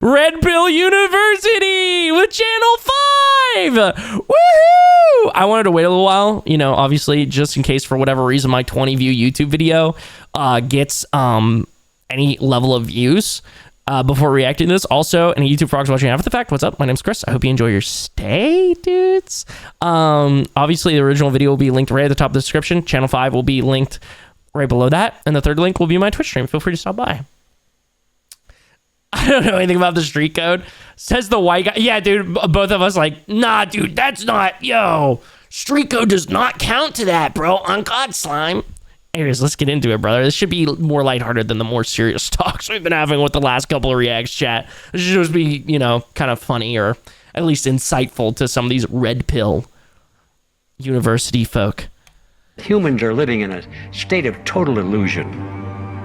Red Pill University with Channel 5. Woohoo! I wanted to wait a little while, you know, obviously, just in case for whatever reason my 20 view YouTube video gets any level of views before reacting to this. Also, any YouTube frogs watching after the fact, what's up? My name's Chris. I hope you enjoy your stay, dudes. Obviously, the original video will be linked right at the top of the description. Channel 5 will be linked right below that. And the third link will be my Twitch stream. Feel free to stop by. I don't know anything about the street code. Says the white guy. Yeah, dude, both of us like, nah, dude, that's not, yo, street code does not count to that, bro. On God, slime. Anyways, let's get into it, brother. This should be more lighthearted than the more serious talks we've been having with the last couple of reacts, chat. This should just be, you know, kind of funny or at least insightful to some of these red pill university folk. Humans are living in a state of total illusion.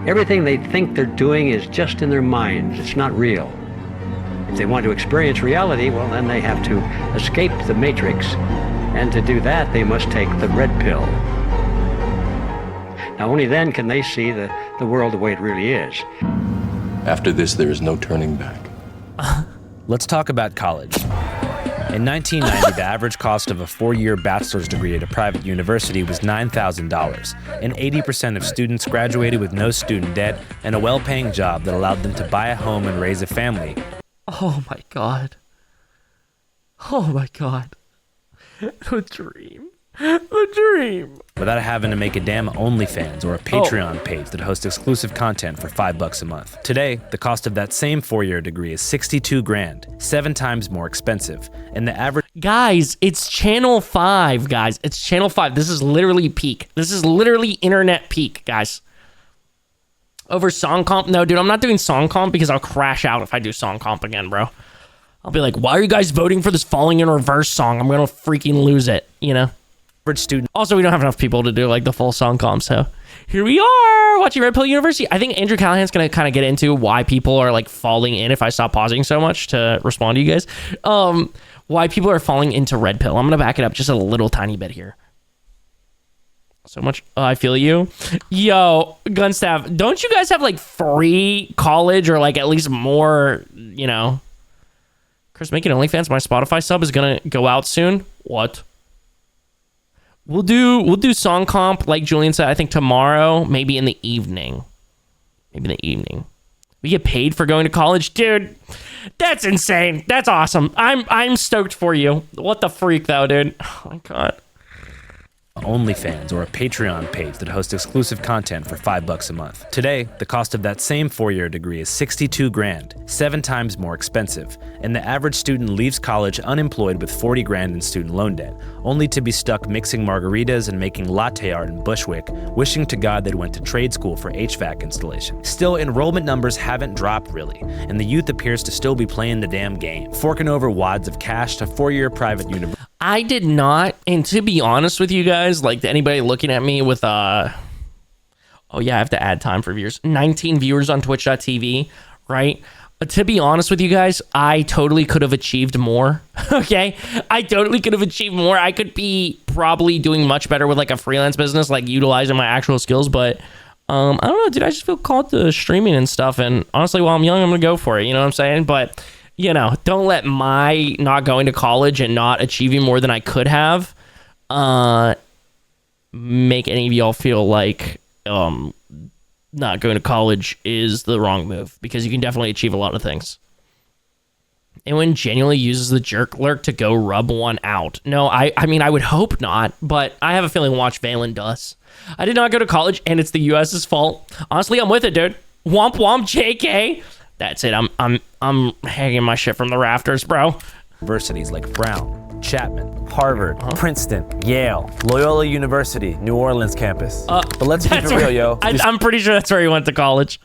Everything they think they're doing is just in their minds. It's not real. If they want to experience reality, well, then they have to escape the matrix. And to do that, they must take the red pill. Now, only then can they see the world the way it really is. After this, there is no turning back. Let's talk about college. In 1990, the average cost of a 4-year bachelor's degree at a private university was $9,000, and 80% of students graduated with no student debt and a well-paying job that allowed them to buy a home and raise a family. Oh my God. Oh my God. A dream. A dream. Without having to make a damn OnlyFans or a Patreon page that hosts exclusive content for $5 a month. Today, the cost of that same 4-year degree is $62 grand, 7 times more expensive, and the average— Guys, it's Channel 5, guys. It's Channel 5. This is literally peak. This is literally internet peak, guys. Over song comp? No, dude, I'm not doing song comp because I'll crash out if I do song comp again, bro. I'll be like, why are you guys voting for this Falling in Reverse song? I'm gonna freaking lose it, you know? Student. Also, we don't have enough people to do like the full song comp, so here we are watching Red Pill University. I think Andrew Callahan's gonna kind of get into why people are like falling in, if I stop pausing so much to respond to you guys, why people are falling into Red Pill. I'm gonna back it up just a little tiny bit here. So much. I feel you. Yo, Gunstaff, don't you guys have like free college or like at least more, you know? Chris, making OnlyFans, my Spotify sub is gonna go out soon. What? We'll do song comp, like Julian said, I think tomorrow, maybe in the evening. Maybe in the evening. We get paid for going to college? Dude, that's insane. That's awesome. I'm stoked for you. What the freak though, dude? Oh my God. OnlyFans or a Patreon page that hosts exclusive content for $5 a month. Today, the cost of that same 4-year degree is $62 grand, 7 times more expensive, and the average student leaves college unemployed with $40 grand in student loan debt, only to be stuck mixing margaritas and making latte art in Bushwick, wishing to God they'd went to trade school for HVAC installation. Still, enrollment numbers haven't dropped really, and the youth appears to still be playing the damn game, forking over wads of cash to 4-year private university. I did not, and to be honest with you guys, like anybody looking at me with oh yeah, I have to add time for viewers. 19 viewers on twitch.tv, right? To be honest with you guys, I totally could have achieved more. Okay, I totally could have achieved more. I could be probably doing much better with like a freelance business, like utilizing my actual skills, but I don't know, dude, I just feel called to streaming and stuff, and honestly, while I'm young, I'm gonna go for it, you know what I'm saying? But you know, don't let my not going to college and not achieving more than I could have make any of y'all feel like not going to college is the wrong move, because you can definitely achieve a lot of things. Anyone genuinely uses the jerk lurk to go rub one out? No, I mean, I would hope not, but I have a feeling Watch Valen does. I did not go to college, and it's the U.S.'s fault. Honestly, I'm with it, dude. Womp womp, JK. That's it. I'm hanging my shit from the rafters, bro. Universities like Brown, Chapman, Harvard, Princeton, Yale, Loyola University, New Orleans campus. But let's keep it real, yo. I'm pretty sure that's where he went to college.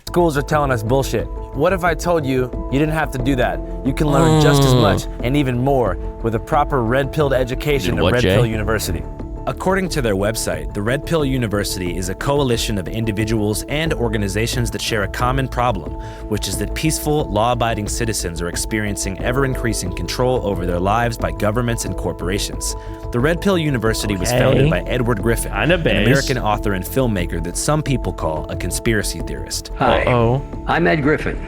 Schools are telling us bullshit. What if I told you you didn't have to do that? You can learn just as much and even more with a proper red-pilled education at Red Pill University. According to their website, the Red Pill University is a coalition of individuals and organizations that share a common problem, which is that peaceful, law-abiding citizens are experiencing ever-increasing control over their lives by governments and corporations. The Red Pill University was founded by Edward Griffin, an American author and filmmaker that some people call a conspiracy theorist. Hi, I'm Ed Griffin,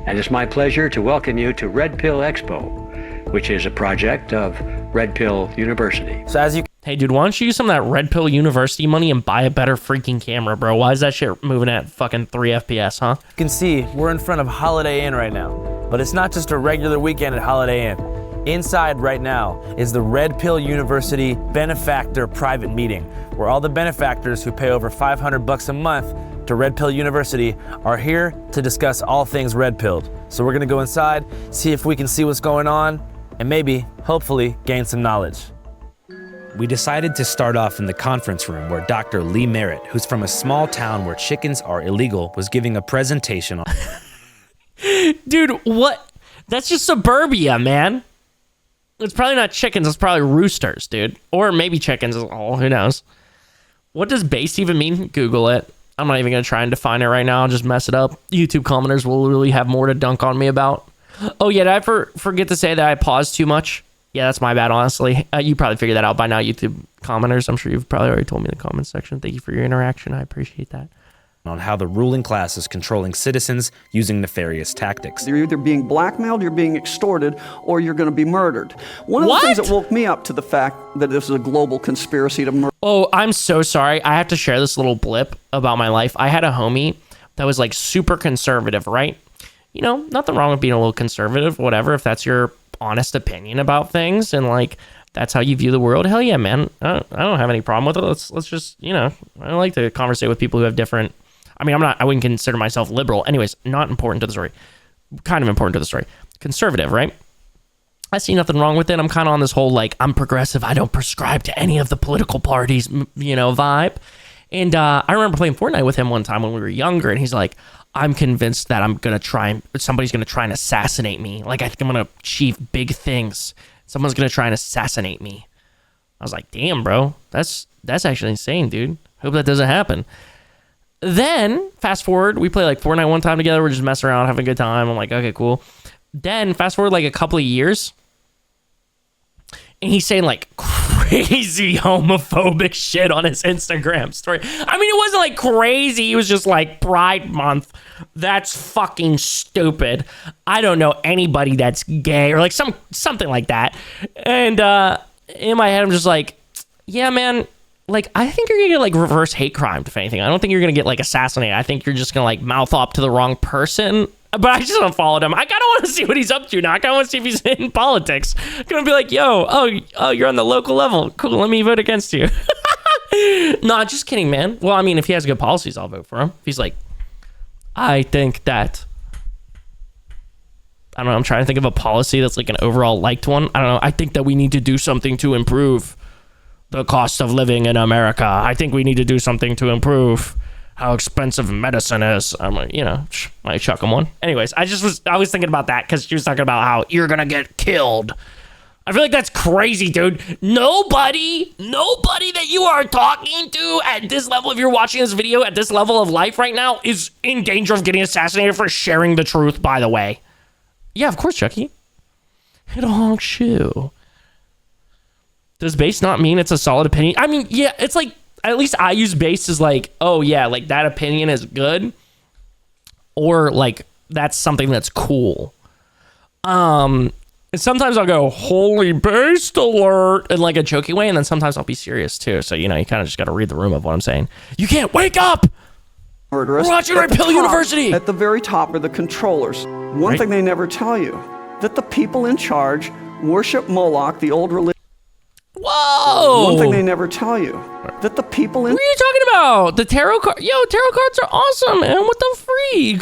And it's my pleasure to welcome you to Red Pill Expo, which is a project of Red Pill University. So as you Hey, dude, why don't you use some of that Red Pill University money and buy a better freaking camera, bro? Why is that shit moving at fucking 3 FPS, huh? can see, we're in front of Holiday Inn right now. But it's not just a regular weekend at Holiday Inn. Inside right now is the Red Pill University Benefactor Private Meeting, where all the benefactors who pay over $500 a month to Red Pill University are here to discuss all things Red Pilled. So we're gonna go inside, see if we can see what's going on, and maybe, hopefully, gain some knowledge. We decided to start off in the conference room where Dr. Lee Merritt, who's from a small town where chickens are illegal, was giving a presentation on... Dude, what? That's just suburbia, man. It's probably not chickens, it's probably roosters, dude. Or maybe chickens as well, who knows? What does based even mean? Google it. I'm not even gonna try and define it right now, I'll just mess it up. YouTube commenters will really have more to dunk on me about. Oh yeah, did I forget to say that I paused too much? Yeah, that's my bad, honestly. You probably figured that out by now, YouTube commenters. I'm sure you've probably already told me in the comments section. Thank you for your interaction. I appreciate that. on how the ruling class is controlling citizens using nefarious tactics. You're either being blackmailed, you're being extorted, or you're going to be murdered. One of the things that woke me up to the fact that this is a global conspiracy to murder. Oh, I'm so sorry. I have to share this little blip about my life. I had a homie that was like super conservative, right? You know, nothing wrong with being a little conservative, whatever, if that's your honest opinion about things and like that's how you view the world. Hell yeah, man. I don't have any problem with it. Let's just, you know, I like to conversate with people who have different, I mean, I wouldn't consider myself liberal. Anyways, not important to the story. Kind of important to the story. Conservative, right? I see nothing wrong with it. I'm kind of on this whole, like, I'm progressive. I don't prescribe to any of the political parties, you know, vibe. And I remember playing Fortnite with him one time when we were younger, and he's like, I'm convinced that somebody's going to try and assassinate me. Like, I think I'm going to achieve big things. Someone's going to try and assassinate me. I was like, damn, bro, that's actually insane, dude. Hope that doesn't happen. Then, fast forward, we play like Fortnite one time together. We're just messing around, having a good time. I'm like, okay, cool. Then, fast forward like a couple of years, and he's saying like crazy homophobic shit on his Instagram story. I mean, it wasn't like crazy. It was just like Pride Month. That's fucking stupid. I don't know anybody that's gay or like something like that. And in my head, I'm just like, yeah, man. Like, I think you're gonna get like reverse hate crime, if anything. I don't think you're gonna get like assassinated. I think you're just gonna like mouth off to the wrong person. But I just unfollowed him. I kind of want to see what he's up to now. I kind of want to see if he's in politics. I'm gonna be like, oh, you're on the local level. Cool, let me vote against you. No, just kidding, man. Well, I mean, if he has good policies, I'll vote for him. If he's like, I think that, I don't know, I'm trying to think of a policy that's like an overall liked one. I don't know. I think that we need to do something to improve the cost of living in America. I think we need to do something to improve how expensive medicine is. I'm like, you know, might chuck him one. Anyways, I was thinking about that because she was talking about how you're gonna get killed. I feel like that's crazy, dude. Nobody that you are talking to at this level, if you're watching this video at this level of life right now, is in danger of getting assassinated for sharing the truth, by the way. Yeah, of course, Chucky. Hit a honk shoe. Does base not mean it's a solid opinion? I mean, yeah, it's like, at least I use base as like, oh yeah, like that opinion is good. Or like, that's something that's cool. And sometimes I'll go, holy based alert, in like a joking way. And then sometimes I'll be serious too. So, you know, you kind of just got to read the room of what I'm saying. You can't wake up. Murderous. We're watching Red Pill University. At the very top are the controllers. One thing they never tell you, that the people in charge worship Moloch, the old religion. Whoa! One thing they never tell you, that the people in... What are you talking about? The tarot card? Yo, tarot cards are awesome, man. What the freak?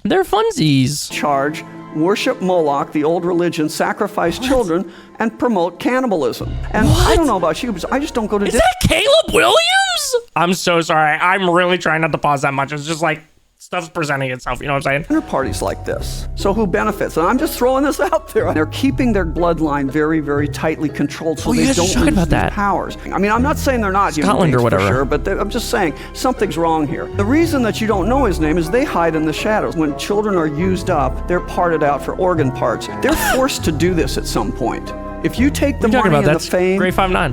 They're funsies. Charge, worship Moloch, the old religion, sacrifice children, and promote cannibalism. And I don't know about you, but I just don't go to... Is that Caleb Williams? I'm so sorry. I'm really trying not to pause that much. It's just like... stuff's presenting itself, you know what I'm saying? Dinner parties like this. So who benefits? And I'm just throwing this out there. They're keeping their bloodline very, very tightly controlled so they don't lose these powers. I mean, I'm not saying they're not human beings or whatever, for sure, but I'm just saying something's wrong here. The reason that you don't know his name is they hide in the shadows. When children are used up, they're parted out for organ parts. They're forced to do this at some point. If you take the money and the fame,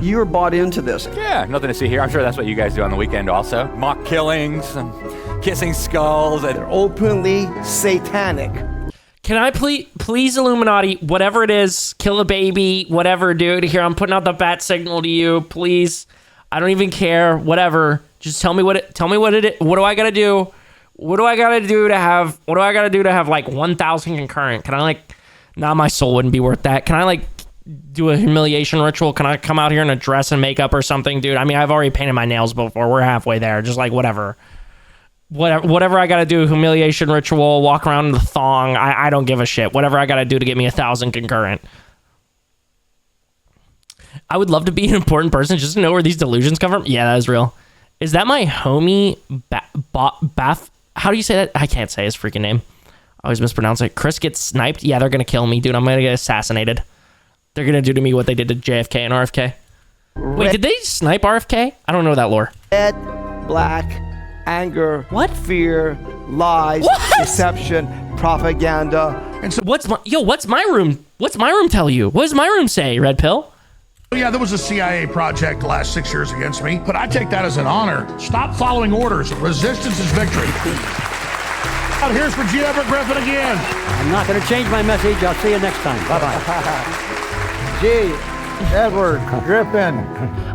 you're bought into this. Yeah, nothing to see here. I'm sure that's what you guys do on the weekend also. Mock killings and kissing skulls, and they're openly satanic. Can I please Illuminati, whatever it is, kill a baby, whatever, dude. Here, I'm putting out the bat signal to you, please. I don't even care, whatever. Just tell me what it is. What do I gotta do? What do I gotta do to have like 1,000 concurrent? Can I like, nah, my soul wouldn't be worth that. Can I like do a humiliation ritual? Can I come out here in a dress and makeup or something, dude? I mean, I've already painted my nails before. We're halfway there. Just like whatever I gotta do, humiliation ritual, walk around in the thong. I don't give a shit. Whatever I gotta do to get me 1,000 concurrent. I would love to be an important person just to know where these delusions come from. Yeah, that is real. Is that my homie Bath? How do you say that? I can't say his freaking name. I always mispronounce it. Chris gets sniped. Yeah, they're gonna kill me, dude. I'm gonna get assassinated. They're gonna do to me what they did to JFK and RFK. Wait, did they snipe RFK? I don't know that lore. Red, black, anger, what? Fear, lies, deception, propaganda. And so what's my room? What's my room tell you? What does my room say, Red Pill? Yeah, there was a CIA project the last 6 years against me, but I take that as an honor. Stop following orders. Resistance is victory. Here's Virginia Everett Griffin again. I'm not going to change my message. I'll see you next time. Bye-bye. G. Edward Griffin.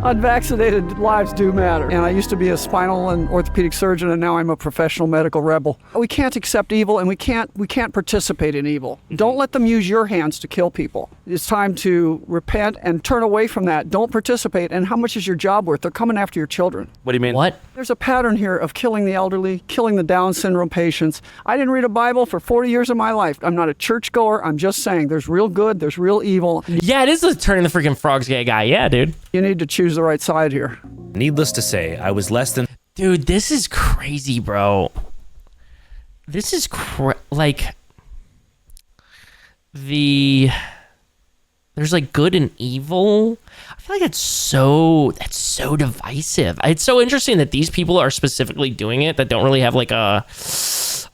Unvaccinated lives do matter. And I used to be a spinal and orthopedic surgeon, and now I'm a professional medical rebel. We can't accept evil, and we can't participate in evil. Don't let them use your hands to kill people. It's time to repent and turn away from that. Don't participate. And how much is your job worth? They're coming after your children. What do you mean? What? There's a pattern here of killing the elderly, killing the Down syndrome patients. I didn't read a Bible for 40 years of my life. I'm not a churchgoer. I'm just saying there's real good, there's real evil. Yeah, it is the turning the freaking frogs gay guy. Yeah, dude. You need to choose the right side here. Needless to say, I was less than... Dude, this is crazy, bro. This is like... There's like good and evil. I feel like that's so divisive. It's so interesting that these people are specifically doing it that don't really have like a...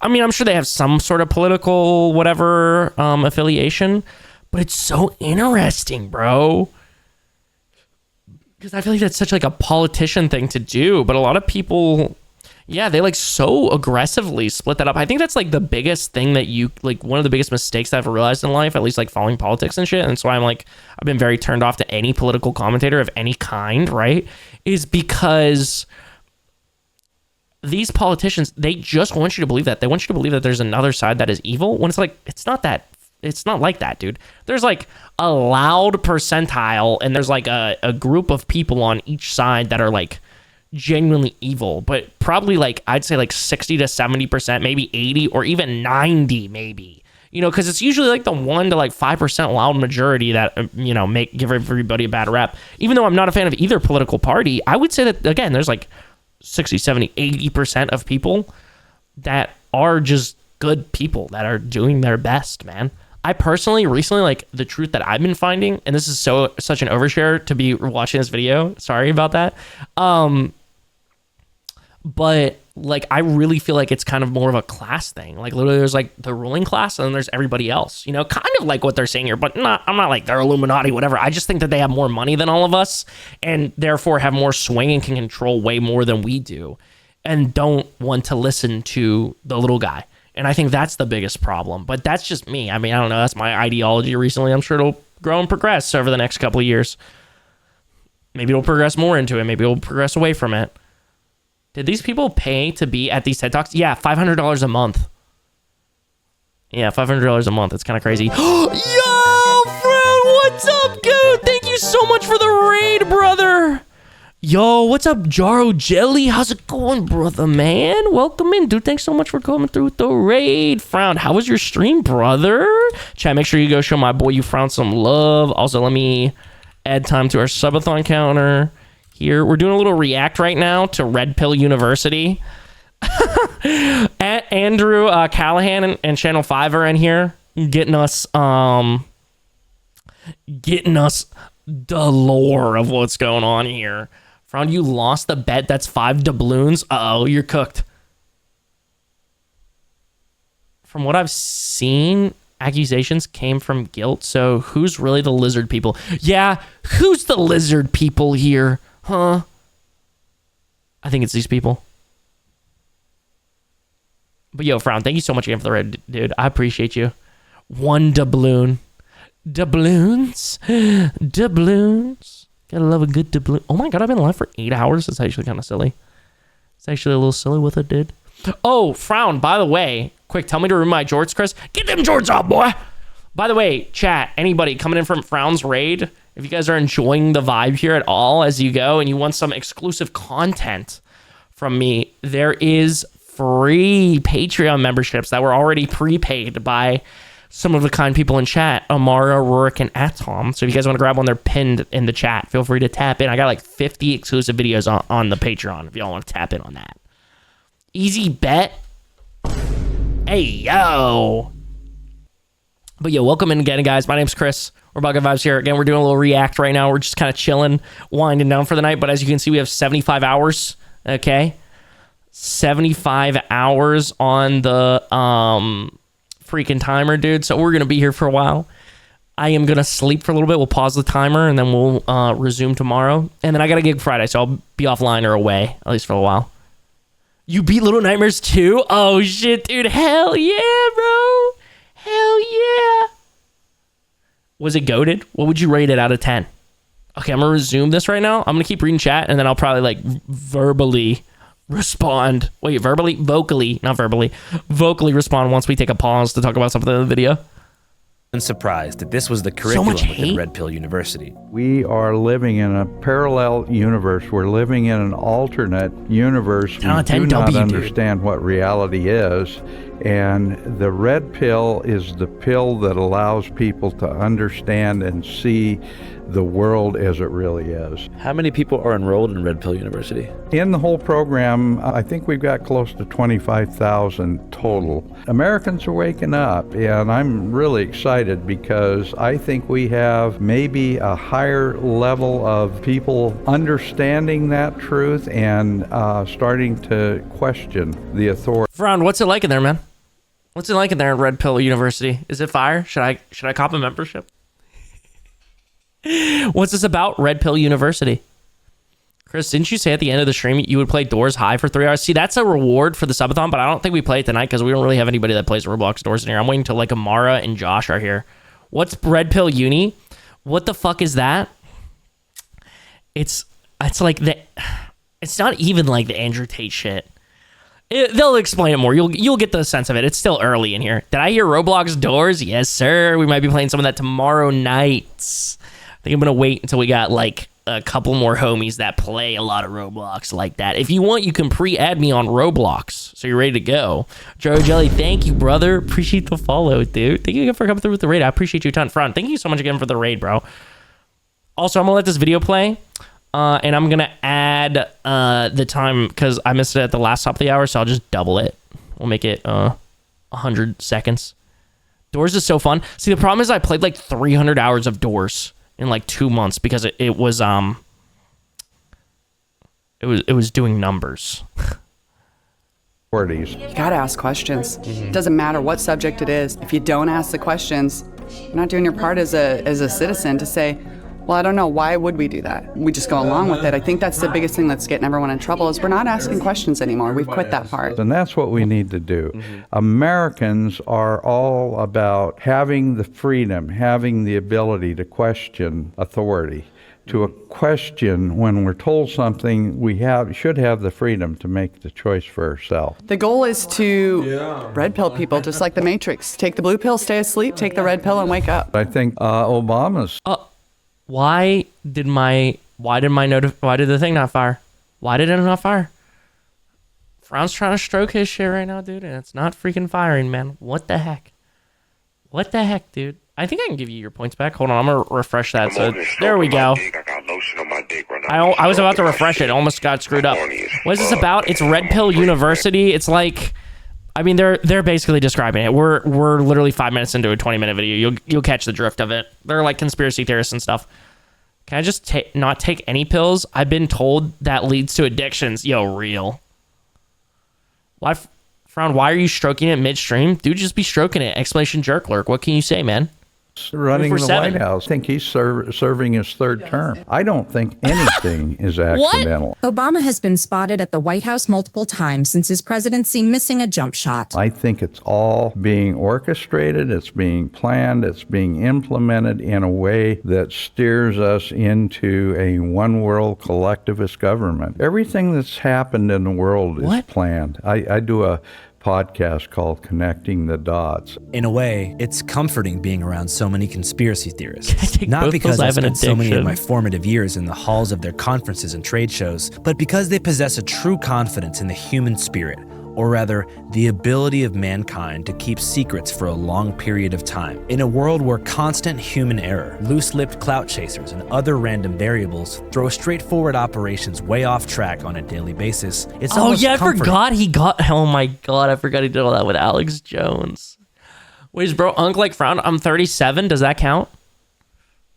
I mean, I'm sure they have some sort of political whatever affiliation, but it's so interesting, bro. Because I feel like that's such like a politician thing to do, but a lot of people, yeah, they like so aggressively split that up. I think that's like the biggest thing that you like, one of the biggest mistakes that I've realized in life, at least like following politics and shit. And so I'm like, I've been very turned off to any political commentator of any kind, right? Is because these politicians, they just want you to believe that. They want you to believe that there's another side that is evil when it's like, it's not like that, dude. There's like a loud percentile and there's like a group of people on each side that are like genuinely evil, but probably like, I'd say like 60 to 70%, maybe 80 or even 90 maybe, you know, because it's usually like the 1 to like 5% loud majority that, you know, give everybody a bad rep. Even though I'm not a fan of either political party, I would say that, again, there's like 60, 70, 80% of people that are just good people that are doing their best, man. I personally recently, like, the truth that I've been finding, and this is such an overshare to be watching this video, sorry about that, but like I really feel like it's kind of more of a class thing. Like literally there's like the ruling class and then there's everybody else, you know, kind of like what they're saying here, but I'm not like they're Illuminati, whatever. I just think that they have more money than all of us and therefore have more swing and can control way more than we do and don't want to listen to the little guy. And I think that's the biggest problem, but that's just me. I mean, I don't know. That's my ideology recently. I'm sure it'll grow and progress over the next couple of years. Maybe it'll progress more into it. Maybe it'll progress away from it. Did these people pay to be at these TED Talks? Yeah, $500 a month. Yeah, $500 a month. It's kind of crazy. Yo, Fred, what's up, dude? Thank you so much for the raid, brother. Yo, what's up, Jaro Jelly? How's it going, brother, man? Welcome in, dude. Thanks so much for coming through with the raid. Frown, how was your stream, brother? Chat, make sure you go show my boy You Frown some love. Also, let me add time to our subathon counter. Here, we're doing a little react right now to Red Pill University. Andrew Callahan and Channel 5 are in here getting us the lore of what's going on here. Frown, you lost the bet. That's 5 doubloons. Uh-oh, you're cooked. From what I've seen, accusations came from guilt. So who's really the lizard people? Yeah, who's the lizard people here? Huh? I think it's these people. But yo, Frown, thank you so much again for the red, dude. I appreciate you. One doubloon. Doubloons. Doubloons. Gotta love a good doubloon. Oh my god, I've been live for 8 hours. It's actually kind of silly. It's actually a little silly with it, dude. Oh, Frown, by the way, quick, tell me to remove my jorts, Chris. Get them jorts off, boy. By the way, chat, anybody coming in from Frown's raid, if you guys are enjoying the vibe here at all as you go and you want some exclusive content from me, there is free Patreon memberships that were already prepaid by some of the kind people in chat, Amara, Rurik, and Atom. So if you guys want to grab one, they're pinned in the chat. Feel free to tap in. I got like 50 exclusive videos on the Patreon if y'all want to tap in on that. Easy bet. Hey, yo. But yo, welcome in again, guys. My name's Chris. We're Bucket Vibes here. Again, we're doing a little react right now. We're just kind of chilling, winding down for the night. But as you can see, we have 75 hours. Okay. 75 hours on the freaking timer, dude. So we're going to be here for a while. I am going to sleep for a little bit. We'll pause the timer and then we'll resume tomorrow. And then I got a gig Friday, so I'll be offline or away, at least for a while. You beat Little Nightmares too? Oh, shit, dude. Hell yeah, bro. Hell yeah. Was it goated? What would you rate it out of 10? Okay, I'm going to resume this right now. I'm going to keep reading chat, and then I'll probably, like, verbally respond. Wait, verbally? Vocally. Not verbally. Vocally respond once we take a pause to talk about something in the video. And surprised that this was the curriculum within Red Pill University. We are living in a parallel universe. We're living in an alternate universe. We do not understand what reality is. And the red pill is the pill that allows people to understand and see the world as it really is. How many people are enrolled in Red Pill University? In the whole program, I think we've got close to 25,000 total. Americans are waking up, and I'm really excited because I think we have maybe a higher level of people understanding that truth and starting to question the authority. Frown, what's it like in there, man? What's it like in there at Red Pill University? Is it fire? Should I cop a membership? What's this about, Red Pill University? Chris, didn't you say at the end of the stream you would play Doors High for 3 hours? See, that's a reward for the subathon, but I don't think we play it tonight because we don't really have anybody that plays Roblox Doors in here. I'm waiting till like Amara and Josh are here. What's Red Pill Uni? What the fuck is that? It's like it's not even like the Andrew Tate shit. They'll explain it more. You'll get the sense of it. It's still early in here. Did I hear Roblox Doors? Yes, sir. We might be playing some of that tomorrow night. I think I'm gonna wait until we got like a couple more homies that play a lot of Roblox like that. If you want, you can pre-add me on Roblox, so you're ready to go. Joe Jelly, thank you, brother. Appreciate the follow, dude. Thank you again for coming through with the raid. I appreciate you a ton. Front, thank you so much again for the raid, bro. Also, I'm gonna let this video play, and I'm gonna add the time because I missed it at the last top of the hour, so I'll just double it. We'll make it 100 seconds. Doors is so fun. See, the problem is I played like 300 hours of Doors in like 2 months because it was doing numbers. You gotta ask questions. It doesn't matter what subject it is. If you don't ask the questions, you're not doing your part as a citizen to say, well, I don't know, why would we do that? We just go along with it. I think that's the biggest thing that's getting everyone in trouble is we're not asking questions anymore. We've quit that part. And that's what we need to do. Americans are all about having the freedom, having the ability to question authority. To question when we're told something, we should have the freedom to make the choice for ourselves. The goal is to red pill people, just like the Matrix. Take the blue pill, stay asleep, take the red pill and wake up. I think Obama's... Why did the thing not fire? Why did it not fire? Frown's trying to stroke his shit right now, dude, and it's not freaking firing, man. What the heck? What the heck, dude? I think I can give you your points back. Hold on, I'm gonna refresh that. So there we go. I was about to refresh it. Almost got screwed up. What is this about? It's Red Pill University. It's like, I mean, they're basically describing it. We're literally 5 minutes into a 20-minute video. You'll catch the drift of it. They're like conspiracy theorists and stuff. Can I just not take any pills? I've been told that leads to addictions. Yo, real. Why, Frown? Why are you stroking it midstream? Dude, just be stroking it. Exclamation jerk lurk. What can you say, man? running the 24/7. White House. I think he's serving his third term. I don't think anything is accidental. Obama has been spotted at the White House multiple times since his presidency, missing a jump shot. I think it's all being orchestrated, it's being planned, it's being implemented in a way that steers us into a one-world collectivist government. Everything that's happened in the world is planned. I do a podcast called Connecting the Dots. In a way, it's comforting being around so many conspiracy theorists. Not because I spent so many of my formative years in the halls of their conferences and trade shows, but because they possess a true confidence in the human spirit, or rather, the ability of mankind to keep secrets for a long period of time. In a world where constant human error, loose-lipped clout chasers, and other random variables throw straightforward operations way off track on a daily basis, it's almost comforting. Oh my God, I forgot he did all that with Alex Jones. Wait, is bro Unc like Frown? I'm 37, does that count?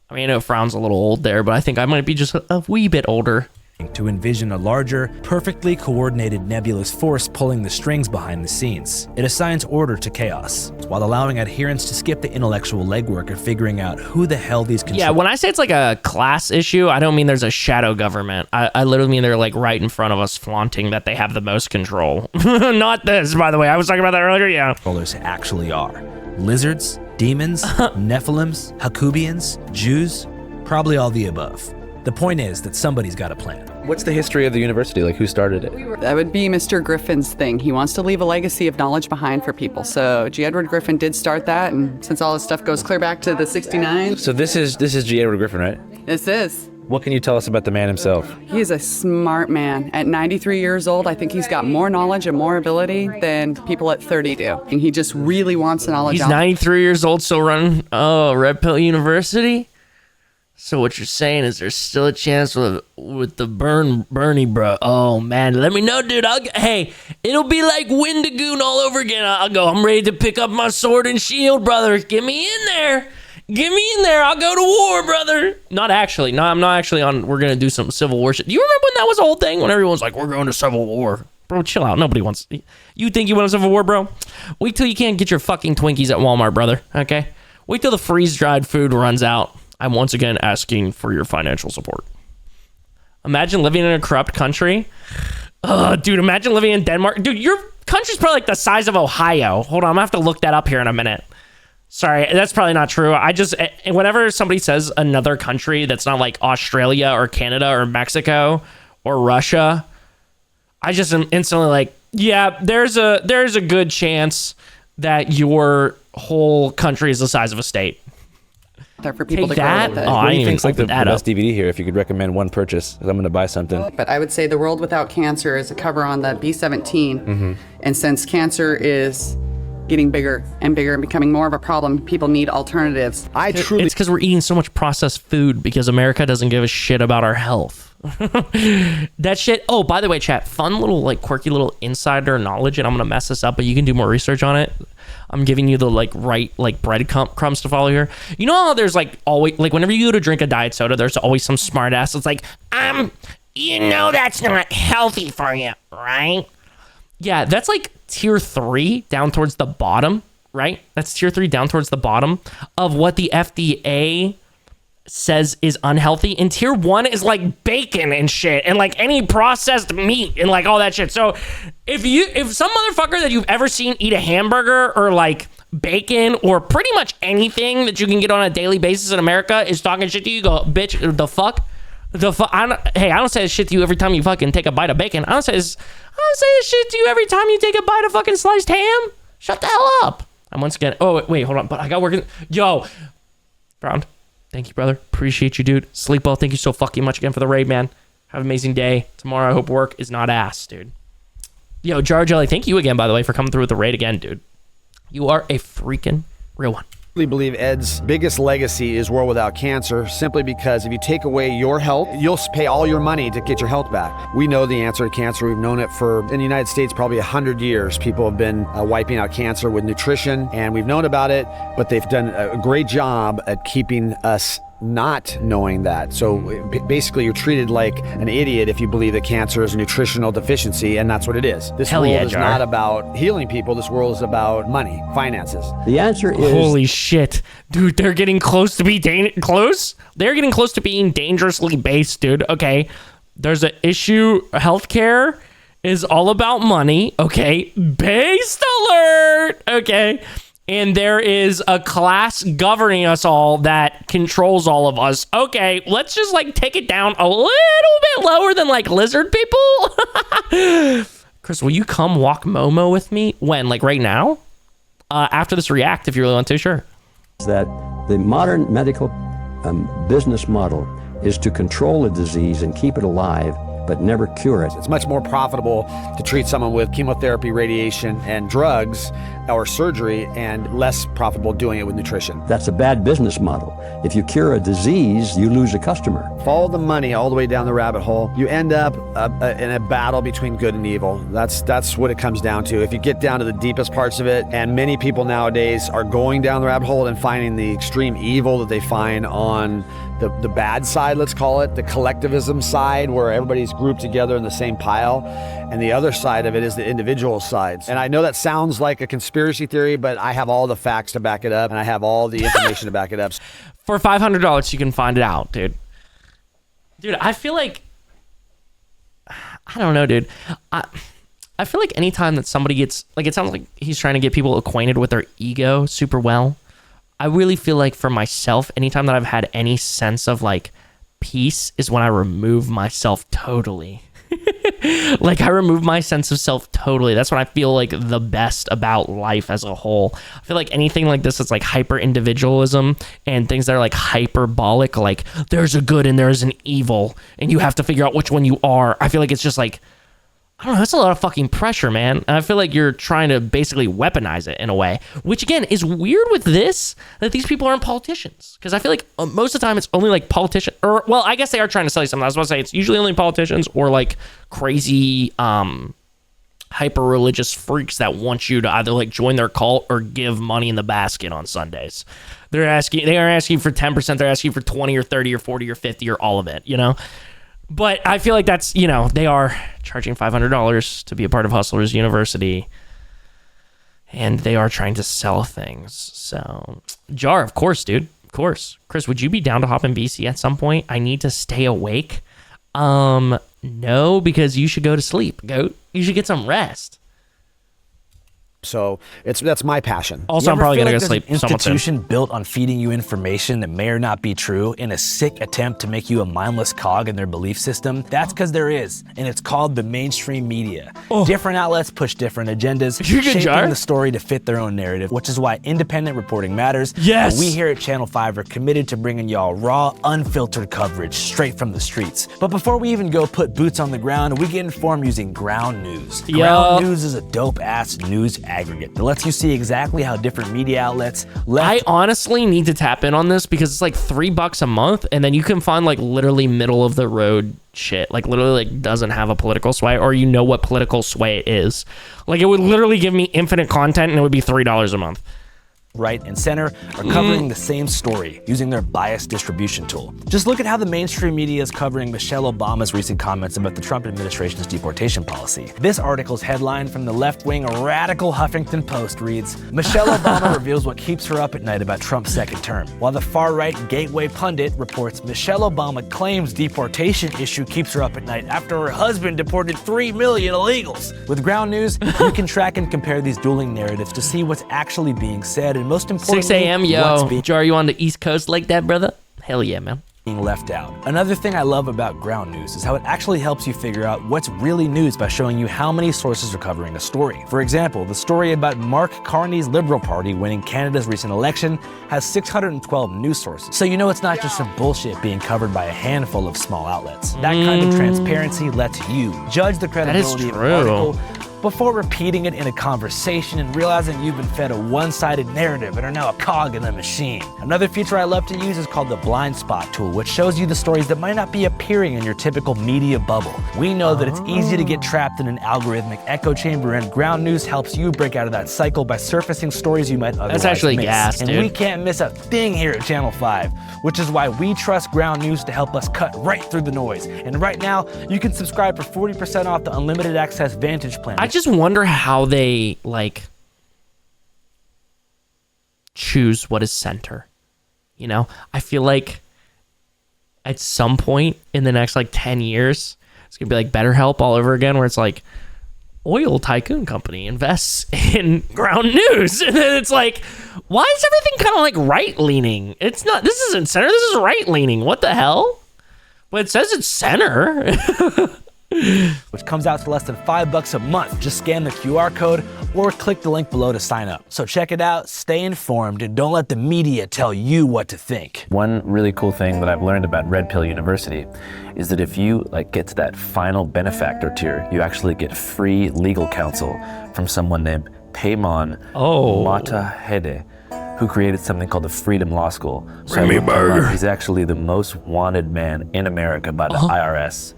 I mean, I know Frown's a little old there, but I think I might be just a wee bit older. To envision a larger, perfectly coordinated nebulous force pulling the strings behind the scenes. It assigns order to chaos, while allowing adherents to skip the intellectual legwork of figuring out who the hell these control. Yeah, when I say it's like a class issue, I don't mean there's a shadow government. I literally mean they're like right in front of us flaunting that they have the most control. Not this, by the way. I was talking about that earlier, yeah. Controllers actually are. Lizards, demons, Nephilims, Hakubians, Jews, probably all the above. The point is that somebody's got a plan. What's the history of the university? Like, who started it? That would be Mr. Griffin's thing. He wants to leave a legacy of knowledge behind for people. So G. Edward Griffin did start that, and since all his stuff goes clear back to the 69. So this is G. Edward Griffin, right? This is. What can you tell us about the man himself? He is a smart man. At 93 years old, I think he's got more knowledge and more ability than people at 30 do. And he just really wants the knowledge. He's 93 years old, still running Red Pill University? So what you're saying is there's still a chance with the Bernie, bro. Oh, man. Let me know, dude. Hey, it'll be like Wendigoon all over again. I'm ready to pick up my sword and shield, brother. Get me in there. Get me in there. I'll go to war, brother. Not actually. No, I'm not actually on. We're going to do some civil war shit. Do you remember when that was a whole thing? When everyone's like, we're going to civil war. Bro, chill out. Nobody wants. You think you want a civil war, bro? Wait till you can't get your fucking Twinkies at Walmart, brother. Okay? Wait till the freeze-dried food runs out. I'm once again asking for your financial support. Imagine living in a corrupt country. Dude, imagine living in Denmark. Dude, your country's probably like the size of Ohio. Hold on, I'm gonna have to look that up here in a minute. Sorry, that's probably not true. Whenever somebody says another country that's not like Australia or Canada or Mexico or Russia, I just am instantly like, yeah, there's a good chance that your whole country is the size of a state. For people Take to that? grow with it. What do you think's like the best DVD here, if you could recommend one purchase? Because I'm going to buy something. But I would say The World Without Cancer is a cover on the B-17. Mm-hmm. And since cancer is getting bigger and bigger and becoming more of a problem, people need alternatives. It's because we're eating so much processed food because America doesn't give a shit about our health. That shit. Oh, by the way, chat, fun little like quirky little insider knowledge, and I'm gonna mess this up, but you can do more research on it. I'm giving you the right bread crumbs to follow here. You know how there's like always, like whenever you go to drink a diet soda, there's always some smart ass that's like, you know that's not healthy for you, right? Yeah, that's like tier 3 down towards the bottom, right? That's tier 3 down towards the bottom of what the FDA says is unhealthy, and tier 1 is like bacon and shit and like any processed meat and like all that shit. So if some motherfucker that you've ever seen eat a hamburger or like bacon or pretty much anything that you can get on a daily basis in America is talking shit to you, go, bitch, the fuck? I don't say this shit to you every time you fucking take a bite of bacon. I don't say this shit to you every time you take a bite of fucking sliced ham. Shut the hell up. I'm once again, wait, hold on, but I got working. Yo, Brown, thank you, brother. Appreciate you, dude. Sleep well. Thank you so fucking much again for the raid, man. Have an amazing day. Tomorrow, I hope work is not ass, dude. Yo, Jar Jelly, thank you again, by the way, for coming through with the raid again, dude. You are a freaking real one. I really believe Ed's biggest legacy is World Without Cancer, simply because if you take away your health, you'll pay all your money to get your health back. We know the answer to cancer. We've known it for, in the United States, probably 100 years. People have been wiping out cancer with nutrition, and we've known about it, but they've done a great job at keeping us not knowing that. So basically, you're treated like an idiot if you believe that cancer is a nutritional deficiency, and that's what it is. This world is not about healing people. This world is about money, finances. The answer is... Holy shit. Dude, they're getting close to be close? They're getting close to being dangerously based, dude. Okay, there's an issue. Healthcare is all about money. Okay, based alert. Okay. And there is a class governing us all that controls all of us. Okay, let's just like take it down a little bit lower than like lizard people. Chris, will you come walk Momo with me? When? Like right now? After this react, if you really want to, sure. That the modern medical business model is to control a disease and keep it alive, but never cure it. It's much more profitable to treat someone with chemotherapy, radiation, and drugs or surgery, and less profitable doing it with nutrition. That's a bad business model. If you cure a disease, you lose a customer. Follow the money all the way down the rabbit hole. You end up in a battle between good and evil. That's what it comes down to. If you get down to the deepest parts of it, and many people nowadays are going down the rabbit hole and finding the extreme evil that they find on the bad side, let's call it, the collectivism side, where everybody's grouped together in the same pile, and the other side of it is the individual sides. And I know that sounds like a conspiracy theory, but I have all the facts to back it up, and I have all the information to back it up. For $500, you can find it out, dude. Dude, I feel like... I don't know, dude. I feel like anytime that somebody gets... Like, it sounds like he's trying to get people acquainted with their ego super well. I really feel like for myself, anytime that I've had any sense of like peace is when I remove myself totally. Like I remove my sense of self totally. That's when I feel like the best about life as a whole. I feel like anything like this is like hyper individualism and things that are like hyperbolic, like there's a good and there's an evil and you have to figure out which one you are. I feel like it's just like, I don't know, that's a lot of fucking pressure, man. And I feel like you're trying to basically weaponize it in a way, which again is weird with this, that these people aren't politicians. Because I feel like most of the time it's only like politicians, or well, I guess they are trying to sell you something. I was about to say it's usually only politicians or like crazy hyper-religious freaks that want you to either like join their cult or give money in the basket on Sundays. They are asking for 10%, they're asking for 20 or 30 or 40 or 50 or all of it, you know? But I feel like that's, you know, they are charging $500 to be a part of Hustlers University. And they are trying to sell things. So, Jar, of course, dude. Of course. Chris, would you be down to hop in BC at some point? I need to stay awake. No, because you should go to sleep, goat. You should get some rest. So that's my passion. Also, I'm probably gonna go sleep. An institution built on feeding you information that may or not be true in a sick attempt to make you a mindless cog in their belief system. That's because there is, and it's called the mainstream media. Different outlets push different agendas, shaping the story to fit their own narrative, which is why independent reporting matters. Yes. And we here at Channel 5 are committed to bringing y'all raw, unfiltered coverage straight from the streets. But before we even go put boots on the ground, we get informed using Ground News. Ground News is a dope-ass news aggregate that lets you see exactly how different media outlets I honestly need to tap in on this because it's like $3 a month and then you can find like literally middle of the road shit, like literally like doesn't have a political sway, or you know what political sway it is. Like it would literally give me infinite content and it would be $3 a month. Right and center are covering the same story using their bias distribution tool. Just look at how the mainstream media is covering Michelle Obama's recent comments about the Trump administration's deportation policy. This article's headline from the left-wing radical Huffington Post reads, Michelle Obama reveals what keeps her up at night about Trump's second term, while the far-right Gateway Pundit reports Michelle Obama claims deportation issue keeps her up at night after her husband deported 3 million illegals. With Ground News, you can track and compare these dueling narratives to see what's actually being said, and most importantly, 6 a.m. Yo, Jar, you on the East Coast like that, brother? Hell yeah, man. Being left out. Another thing I love about Ground News is how it actually helps you figure out what's really news by showing you how many sources are covering a story. For example, the story about Mark Carney's Liberal Party winning Canada's recent election has 612 news sources. So you know it's not just some bullshit being covered by a handful of small outlets. That kind of transparency lets you judge the credibility of an article before repeating it in a conversation and realizing you've been fed a one-sided narrative and are now a cog in the machine. Another feature I love to use is called the blind spot tool, which shows you the stories that might not be appearing in your typical media bubble. We know that it's easy to get trapped in an algorithmic echo chamber, and Ground News helps you break out of that cycle by surfacing stories you might otherwise That's actually miss. gas, and dude. we can't miss a thing here at Channel 5, which is why we trust Ground News to help us cut right through the noise. And right now, you can subscribe for 40% off the unlimited access Vantage plan. I just wonder how they like choose what is center. You know, I feel like at some point in the next like 10 years, it's gonna be like BetterHelp all over again, where it's like oil tycoon company invests in Ground News, and then it's like, why is everything kind of like right leaning? It's not. This isn't center. This is right leaning. What the hell? But it says it's center. Which comes out to less than $5 a month. Just scan the QR code or click the link below to sign up. So check it out, stay informed, and don't let the media tell you what to think. One really cool thing that I've learned about Red Pill University is that if you get to that final benefactor tier, you actually get free legal counsel from someone named Paymon Matahede, who created something called the Freedom Law School. So Bring me a burger. He's actually the most wanted man in America by the IRS.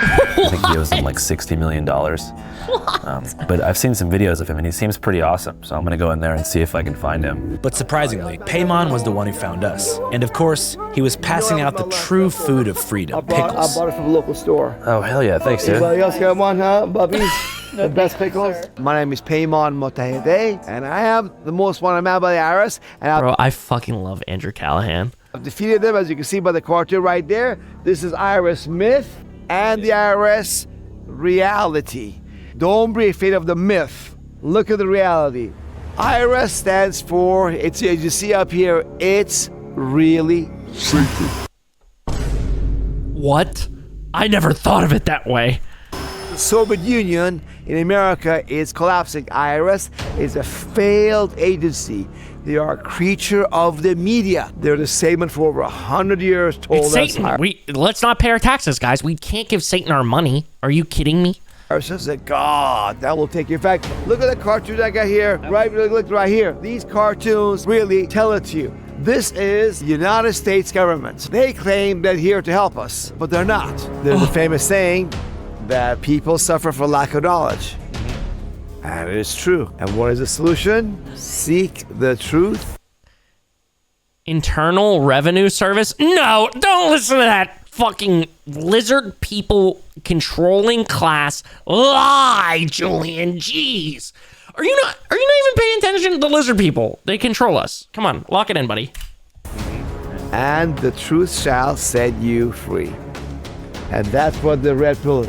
I think he owes them like $60 million. But I've seen some videos of him and he seems pretty awesome. So I'm gonna go in there and see if I can find him. But surprisingly, Paymon was the one who found us. And of course, he was passing out the true food of freedom, pickles. I bought it from a local store. Oh, hell yeah, thanks, dude. Anybody else got one, huh, Bubbies? The best pickles? My name is Paymon Matahede, and I am the most wanted man by the IRS. And Bro, I fucking love Andrew Callahan. I've defeated them, as you can see by the cartoon right there. This is IRS myth and the IRS reality. Don't be afraid of the myth. Look at the reality. IRS stands for, it's as you see up here, it's really secret. What? I never thought of it that way. The Soviet Union in America is collapsing. IRS is a failed agency. They are a creature of the media. They're the same for over 100 years. Told It's Satan. Let's not pay our taxes, guys. We can't give Satan our money. Are you kidding me? IRS said, God, that will take you. In fact, look at the cartoon I got here. Right, look right here. These cartoons really tell it to you. This is the United States government. They claim they're here to help us, but they're not. There's a famous saying that people suffer for lack of knowledge. And it is true. And what is the solution? Seek the truth. Internal Revenue Service? No, don't listen to that fucking lizard people controlling class lie, Julian. Jeez. Are you not even paying attention to the lizard people? They control us. Come on, lock it in, buddy. And the truth shall set you free. And that's what the Red Pill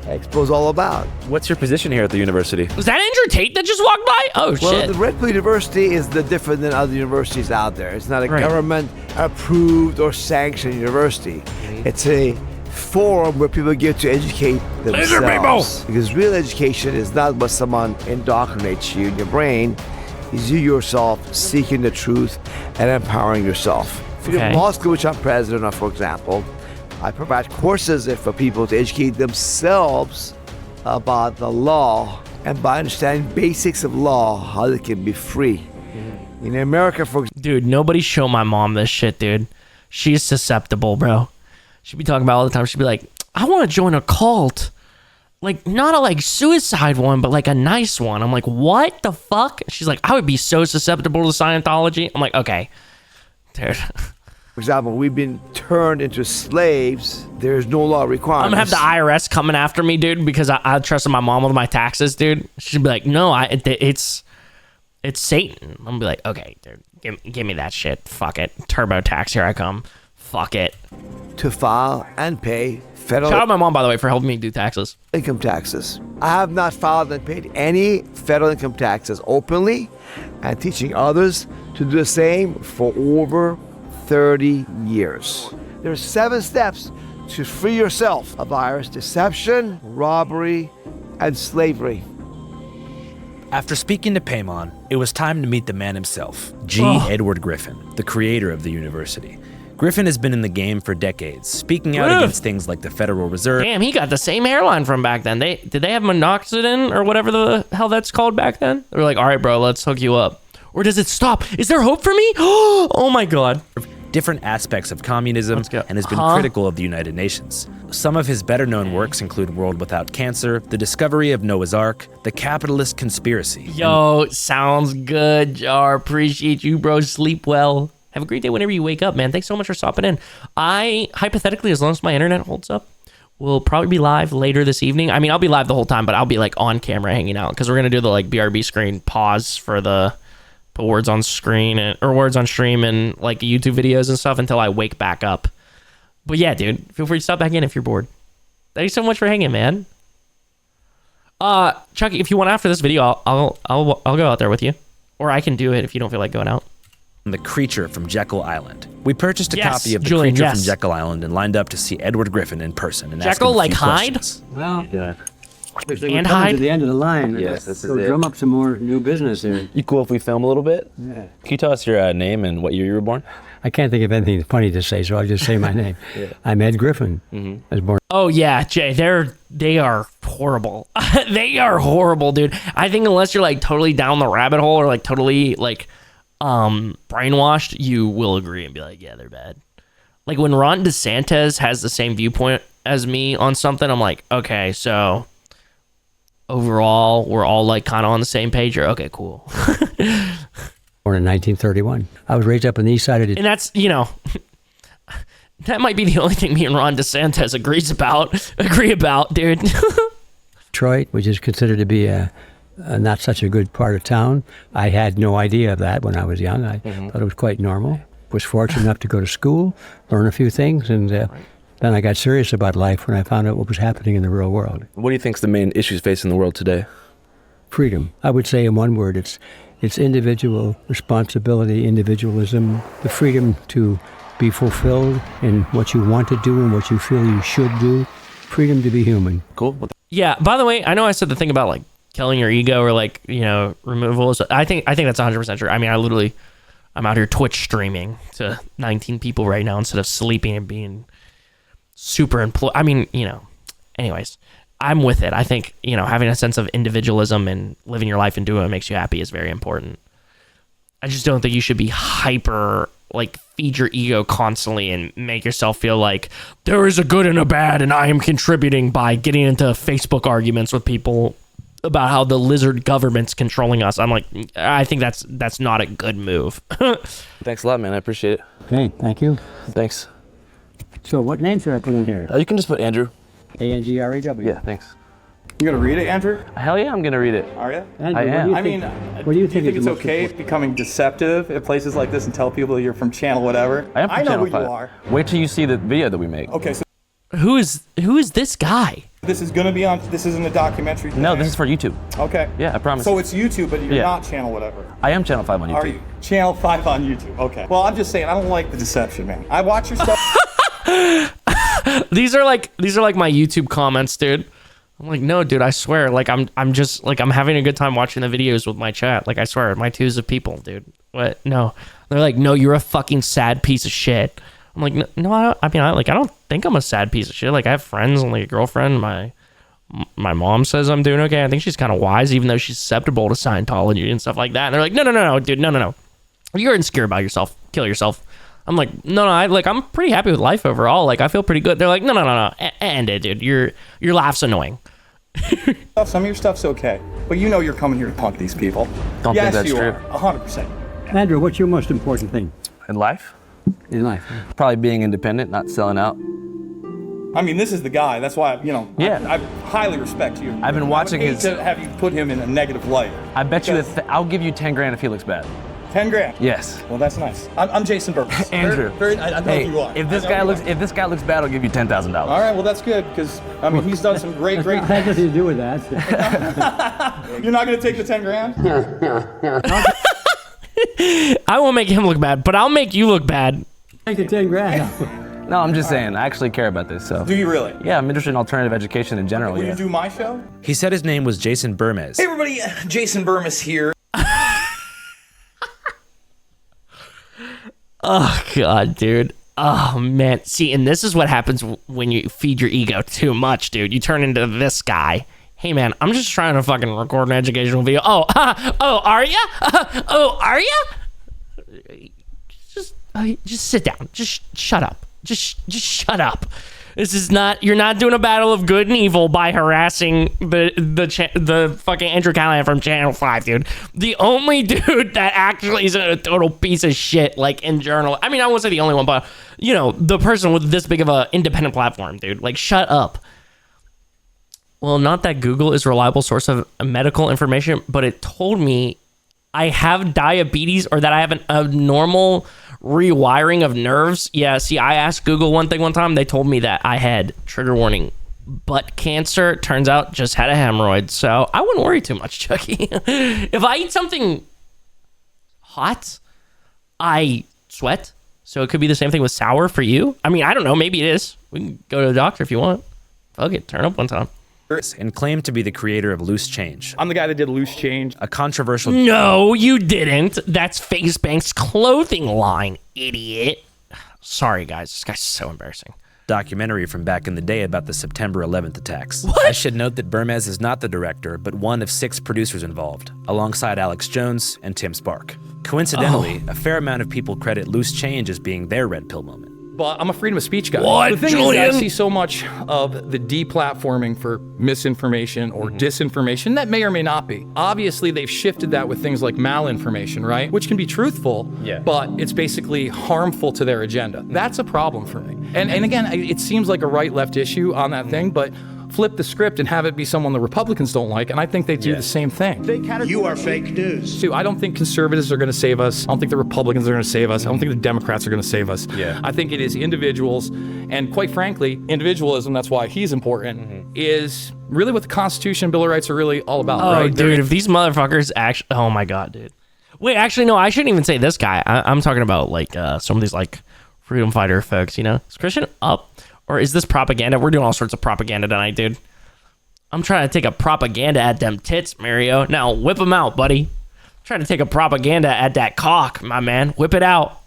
Expo is all about. What's your position here at the university? Was that Andrew Tate that just walked by? Oh, well, shit. The Red Pill University is different than other universities out there. It's not a government-approved or sanctioned university. It's a forum where people get to educate themselves. Because real education is not what someone indoctrinates you in your brain. It's you yourself seeking the truth and empowering yourself. Freedom Law School, which I'm president of, for example, I provide courses for people to educate themselves about the law and by understanding basics of law, how they can be free. In America, for example, dude, nobody show my mom this shit, dude. She's susceptible, bro. She'd be talking about all the time. She'd be like, I want to join a cult. Like, not a suicide one, but a nice one. I'm like, what the fuck? She's like, I would be so susceptible to Scientology. I'm like, okay, dude. For example, we've been turned into slaves. There's no law requirements. I'm gonna have the IRS coming after me, dude, because I trusted my mom with my taxes, dude. She'd be like, no, it's Satan. I'm gonna be like, okay, dude, give me that shit. Fuck it. TurboTax, here I come. Fuck it. To file and pay federal... Shout out my mom, by the way, for helping me do taxes. Income taxes. I have not filed and paid any federal income taxes openly and teaching others to do the same for over 30 years. There are 7 steps to free yourself of IRS deception, robbery, and slavery. After speaking to Paymon, it was time to meet the man himself, G. Edward Griffin, the creator of the university. Griffin has been in the game for decades, speaking out against things like the Federal Reserve. Damn, he got the same hairline from back then. Did they have minoxidil or whatever the hell that's called back then? They were like, all right, bro, let's hook you up. Or does it stop? Is there hope for me? Oh my God. Different aspects of communism and has been critical of the United Nations. Some of his better-known works include World Without Cancer, The Discovery of Noah's Ark, The Capitalist Conspiracy. Yo, sounds good, Jar. Appreciate you, bro. Sleep well. Have a great day whenever you wake up, man. Thanks so much for stopping in. I, hypothetically, as long as my internet holds up, will probably be live later this evening. I mean, I'll be live the whole time, but I'll be like on camera hanging out because we're going to do the like BRB screen pause for the words on screen or words on stream and like YouTube videos and stuff until I wake back up. But yeah, dude, feel free to stop back in if you're bored. Thanks so much for hanging, man. Chucky, if you want after this video, I'll go out there with you, or I can do it if you don't feel like going out. The Creature from Jekyll Island. We purchased a copy of The Creature from Jekyll Island and lined up to see Edward Griffin in person and ask him a few questions. Well, yeah. And Hyde. To the end of the line. Yes, this is it. Drum up some more new business here. You cool if we film a little bit? Yeah. Can you tell us your name and what year you were born? I can't think of anything funny to say, so I'll just say my name. I'm Ed Griffin. I was born. Oh yeah, Jay, they are horrible. They are horrible, dude. I think unless you're like totally down the rabbit hole or like totally like brainwashed, you will agree and be like, yeah, they're bad. Like when Ron DeSantis has the same viewpoint as me on something, I'm like, okay, so overall we're all like kind of on the same page, or okay, cool. Born in 1931. I was raised up on the east side of and that's, you know, that might be the only thing me and Ron DeSantis agree about, dude. Detroit, which is considered to be a not such a good part of town. I had no idea of that when I was young. I thought it was quite normal. Was fortunate enough to go to school, learn a few things, and then I got serious about life when I found out what was happening in the real world. What do you think is the main issues facing the world today? Freedom. I would say in one word, it's individual responsibility, individualism, the freedom to be fulfilled in what you want to do and what you feel you should do, freedom to be human. Cool. Yeah, by the way, I know I said the thing about like killing your ego or like, you know, removal. I think that's 100% true. I mean, I'm out here Twitch streaming to 19 people right now instead of sleeping and being super employed. I mean, you know, anyways, I'm with it. I think, you know, having a sense of individualism and living your life and doing what makes you happy is very important. I just don't think you should be hyper, like, feed your ego constantly and make yourself feel like there is a good and a bad and I am contributing by getting into Facebook arguments with people about how the lizard government's controlling us. I'm like, I think that's not a good move. Thanks a lot, man. I appreciate it. Okay, thank you. Thanks. So what name should I put in here? You can just put Andrew. A-N-G-R-E-W. Yeah, thanks. You gonna read it, Andrew? Hell yeah, I'm gonna read it. Are you? Andrew, I am. I mean, what do you think it's okay becoming deceptive at places like this and tell people you're from channel whatever? I am from know Channel who 5. you are. Wait till you see the video that we make. Okay, so Who is this guy? this is gonna be on. This isn't a documentary. No, this is for YouTube. Okay. Yeah, I promise. So it's YouTube, but you're Yeah. not channel whatever. I am Channel 5 on YouTube. Are you? Channel 5 on YouTube. Okay. Well, I'm just saying, I don't like the deception, man. I watch your stuff. These are like my YouTube comments, dude. I'm like, no, dude, I swear. Like, I'm just like, I'm having a good time watching the videos with my chat. Like, I swear, my twos of people, dude. What? No. They're like, no, you're a fucking sad piece of shit. I'm like, no, I don't think I'm a sad piece of shit. Like, I have friends and like a girlfriend. My mom says I'm doing okay. I think she's kind of wise, even though she's susceptible to Scientology and stuff like that. And they're like, no, dude, no. You're insecure about yourself. Kill yourself. I'm like, no, I'm pretty happy with life overall. Like, I feel pretty good. They're like, no. End it, dude. Your laugh's annoying. Some of your stuff's okay, but you know you're coming here to punk these people. Don't yes, think that's you true. are. 100%. Andrew, what's your most important thing? In life? In life. Probably being independent, not selling out. I mean, this is the guy. That's why, Yeah. I highly respect you. I've been watching I would hate to have you put him in a negative light. I bet you I'll give you 10 grand if he looks bad. 10 grand. Yes. Well, that's nice. I'm Jason Burks. Andrew. I know who you are. If this guy looks bad, I'll give you $10,000. All right, well that's good because I mean he's done some great. That has nothing to do with that. You're not going to take the 10 grand? I won't make him look bad, but I'll make you look bad. Take the 10 grand. No, I'm just saying. I actually care about this. So. Do you really? Yeah, I'm interested in alternative education in general. Will you do my show? He said his name was Jason Burmez. Hey everybody, Jason Burmez here. Oh God, dude. Oh, man. See, and this is what happens when you feed your ego too much, dude. You turn into this guy. Hey, man, I'm just trying to fucking record an educational video. Oh, are ya? Are ya? Just sit down. Just shut up. Just shut up. This is not, you're not doing a battle of good and evil by harassing the fucking Andrew Callahan from Channel 5, dude. The only dude that actually is a total piece of shit, like, in journal. I mean, I won't say the only one, but, you know, the person with this big of an independent platform, dude. Like, shut up. Well, not that Google is a reliable source of medical information, but it told me I have diabetes or that I have an abnormal rewiring of nerves. Yeah, see, I asked Google one thing one time. They told me that I had, trigger warning, butt cancer. Turns out just had a hemorrhoid. So I wouldn't worry too much, Chucky. If I eat something hot, I sweat. So it could be the same thing with sour for you. I mean, I don't know. Maybe it is. We can go to the doctor if you want. Fuck it. Turn up one time. And claimed to be the creator of Loose Change. I'm the guy that did Loose Change. A controversial... No, you didn't. That's Facebank's clothing line, idiot. Sorry, guys. This guy's so embarrassing. Documentary from back in the day about the September 11th attacks. What? I should note that Bermez is not the director, but one of 6 producers involved, alongside Alex Jones and Tim Spark. Coincidentally, a fair amount of people credit Loose Change as being their red pill moment. But I'm a freedom of speech guy. What, the thing Julian? is, I see so much of the deplatforming for misinformation or disinformation that may or may not be. Obviously, they've shifted that with things like malinformation, right? Which can be truthful, but it's basically harmful to their agenda. That's a problem for me. And again, it seems like a right-left issue on that thing, but flip the script and have it be someone the Republicans don't like, and I think they do the same thing. You are fake news. I don't think conservatives are going to save us. I don't think the Republicans are going to save us. I don't think the Democrats are going to save us. I think it is individuals, and quite frankly, individualism, that's why he's important, is really what the Constitution and Bill of Rights are really all about, Oh, right? dude, if these motherfuckers actually... Oh, my God, dude. Wait, actually, no, I shouldn't even say this guy. I'm talking about, like, some of these, like, freedom fighter folks, you know? Is Christian up? Or is this propaganda? We're doing all sorts of propaganda tonight, dude. I'm trying to take a propaganda at them tits, Mario. Now, whip them out, buddy. I'm trying to take a propaganda at that cock, my man. Whip it out.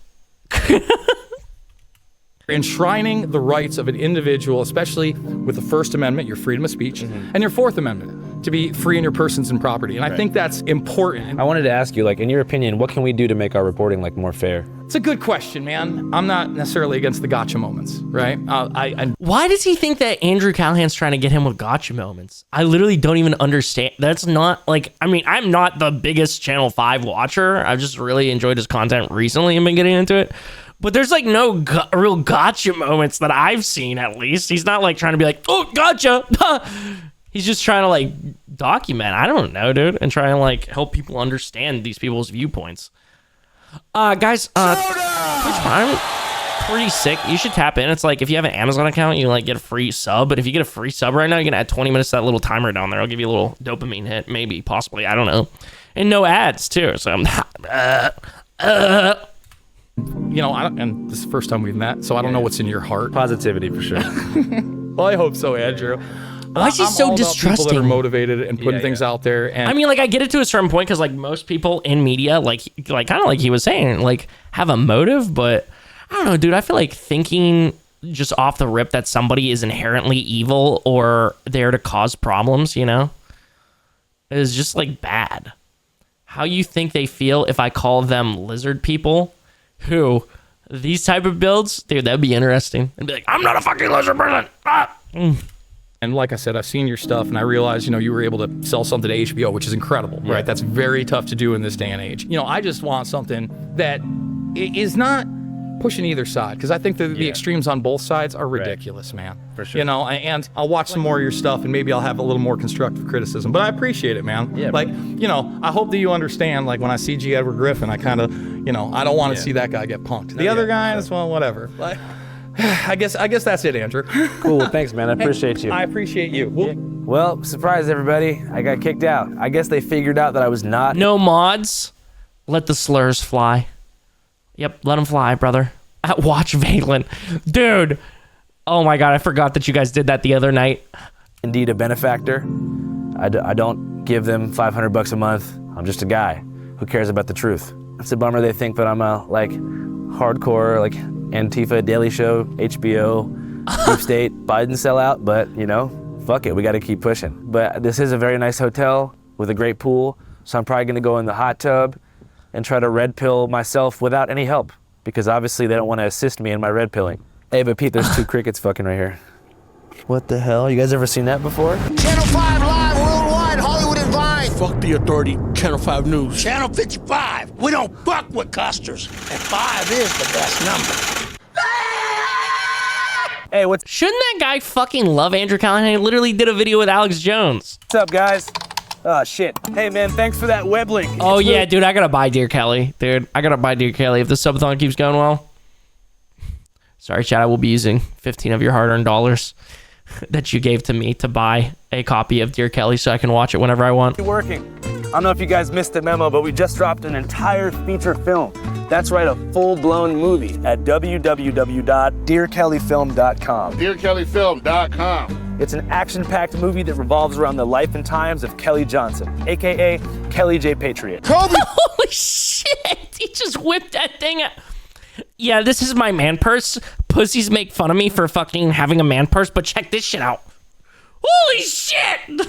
Enshrining the rights of an individual, especially with the First Amendment, your freedom of speech, and your Fourth Amendment, to be free in your persons and property. And I think that's important. I wanted to ask you, like, in your opinion, what can we do to make our reporting, like, more fair? It's a good question, man. I'm not necessarily against the gotcha moments, right? Why does he think that Andrew Callahan's trying to get him with gotcha moments? I literally don't even understand. That's not, like, I mean, I'm not the biggest Channel 5 watcher. I've just really enjoyed his content recently and been getting into it. But there's, like, no real gotcha moments that I've seen, at least. He's not, like, trying to be like, oh, gotcha. He's just trying to, like, document. I don't know, dude. And try and, like, help people understand these people's viewpoints. Guys, Twitch Prime, pretty sick. You should tap in. It's like, if you have an Amazon account, you, like, get a free sub. But if you get a free sub right now, you can add 20 minutes to that little timer down there. I'll give you a little dopamine hit. Maybe, possibly. I don't know. And no ads, too. So I'm... You know, and this is the first time we've met, so I don't know what's in your heart. Positivity, for sure. Well, I hope so, Andrew. Why is he so distrusting? People that are motivated and putting things out there. And I mean, like, I get it to a certain point because, like, most people in media, like kind of like he was saying, like, have a motive. But I don't know, dude. I feel like thinking just off the rip that somebody is inherently evil or there to cause problems, you know, is just, like, bad. How you think they feel if I call them lizard people? Who? These type of builds? Dude, that'd be interesting. And be like, I'm not a fucking lizard person. Ah. And like I said, I've seen your stuff, and I realized, you know, you were able to sell something to HBO, which is incredible, right? That's very tough to do in this day and age. You know, I just want something that is not pushing either side, because I think the extremes on both sides are ridiculous, man. For sure. You know, and I'll watch some more of your stuff, and maybe I'll have a little more constructive criticism, but I appreciate it, man. Yeah, like, you know, I hope that you understand, like, when I see G. Edward Griffin, I kind of, you know, I don't want to see that guy get punked. The other guy, well, whatever. Like, I guess that's it, Andrew. Cool, thanks, man. I appreciate you. I appreciate you. Well, surprise, everybody. I got kicked out. I guess they figured out that I was not. No mods. Let the slurs fly. Yep, let them fly, brother. Watch Valen. Dude. Oh my God, I forgot that you guys did that the other night. Indeed a benefactor. I don't give them $500 a month. I'm just a guy who cares about the truth. It's a bummer they think that I'm a, like, hardcore, like, Antifa, Daily Show, HBO, Deep State, Biden sellout, but you know, fuck it, we gotta keep pushing. But this is a very nice hotel with a great pool, so I'm probably gonna go in the hot tub and try to red pill myself without any help, because obviously they don't wanna assist me in my red pilling. Hey, but Pete, there's two crickets fucking right here. What the hell? You guys ever seen that before? Channel 5 live worldwide, Hollywood and Vine. Fuck the authority, Channel 5 News. Channel 55. We don't fuck with custers. And 5 is the best number. Hey, Shouldn't that guy fucking love Andrew Callahan? He literally did a video with Alex Jones. What's up, guys? Oh, shit. Hey, man, thanks for that web link. Oh, yeah, dude, I gotta buy Dear Kelly. Dude, I gotta buy Dear Kelly if the subathon keeps going well. Sorry, chat, I will be using 15 of your hard-earned dollars that you gave to me to buy a copy of Dear Kelly so I can watch it whenever I want. Working. I don't know if you guys missed the memo, but we just dropped an entire feature film. That's right, a full-blown movie at www.dearkellyfilm.com. DearKellyFilm.com. It's an action-packed movie that revolves around the life and times of Kelly Johnson, a.k.a. Kelly J. Patriot. Kobe! Holy shit! He just whipped that thing out. Yeah, this is my man purse. Pussies make fun of me for fucking having a man purse, but check this shit out. Holy shit!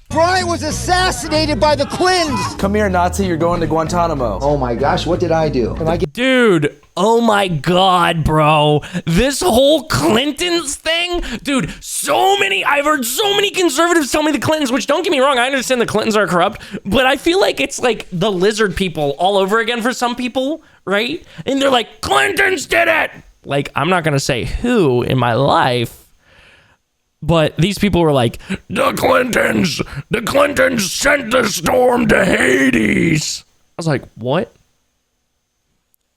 Bryant was assassinated by the Clintons. Come here, Nazi. You're going to Guantanamo. Oh my gosh, what did I do? Dude, oh my god, bro. This whole Clintons thing, dude, I've heard so many conservatives tell me the Clintons, which don't get me wrong, I understand the Clintons are corrupt, but I feel like it's like the lizard people all over again for some people, right? And they're like, Clintons did it! Like, I'm not gonna say who in my life, but these people were like, the Clintons sent the storm to Hades. I was like, what?